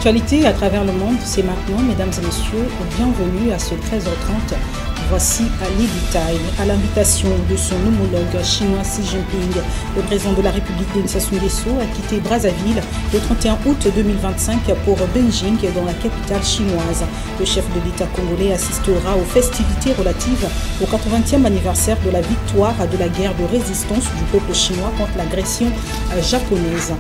L'actualité à travers le monde, c'est maintenant, mesdames et messieurs, bienvenue à ce 13h30. Voici les détails. À l'invitation de son homologue chinois Xi Jinping, le président de la République Denis Sassou Nguesso a quitté Brazzaville le 31 août 2025 pour Beijing, dans la capitale chinoise. Le chef de l'État congolais assistera aux festivités relatives au 80e anniversaire de la victoire de la guerre de résistance du peuple chinois contre l'agression japonaise.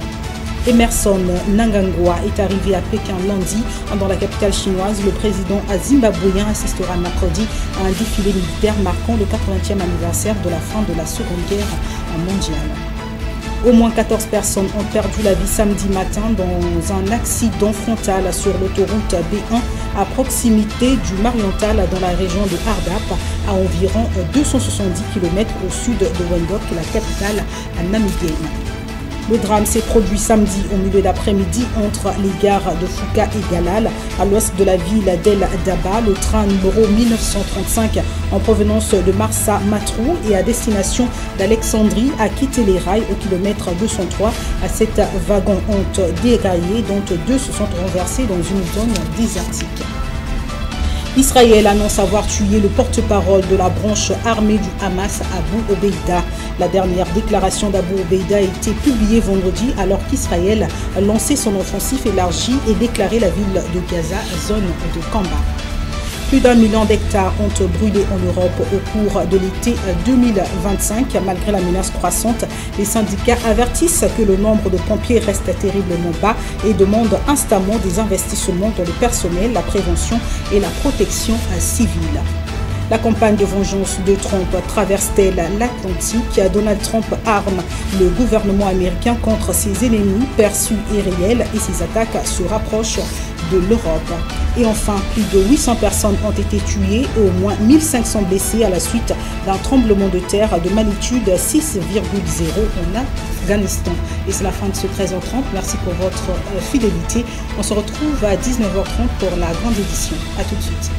Emerson Mnangagwa est arrivé à Pékin lundi dans la capitale chinoise. Le président zimbabwéen assistera mercredi à un défilé militaire marquant le 80e anniversaire de la fin de la Seconde Guerre mondiale. Au moins 14 personnes ont perdu la vie samedi matin dans un accident frontal sur l'autoroute B1 à proximité du Mariental dans la région de Hardap, à environ 270 km au sud de Windhoek, la capitale namibienne. Le drame s'est produit samedi au milieu d'après-midi entre les gares de Fouka et Galal, à l'ouest de la ville d'El Daba. Le train numéro 1935 en provenance de Marsa Matrou et à destination d'Alexandrie a quitté les rails au kilomètre 203. À 7 wagons ont déraillé, dont 2 se sont renversés dans une zone désertique. Israël annonce avoir tué le porte-parole de la branche armée du Hamas, Abu Obeida. La dernière déclaration d'Abu Obeida a été publiée vendredi alors qu'Israël a lancé son offensive élargie et déclaré la ville de Gaza zone de combat. Plus d'1 million d'hectares ont brûlé en Europe au cours de l'été 2025. Malgré la menace croissante, les syndicats avertissent que le nombre de pompiers reste terriblement bas et demandent instamment des investissements dans le personnel, la prévention et la protection civile. La campagne de vengeance de Trump traverse-t-elle l'Atlantique? Donald Trump arme le gouvernement américain contre ses ennemis perçus et réels et ses attaques se rapprochent de l'Europe. Et enfin, plus de 800 personnes ont été tuées et au moins 1500 blessés à la suite d'un tremblement de terre de magnitude 6,0 en Afghanistan. Et c'est la fin de ce 13h30. Merci pour votre fidélité. On se retrouve à 19h30 pour la grande édition. A tout de suite.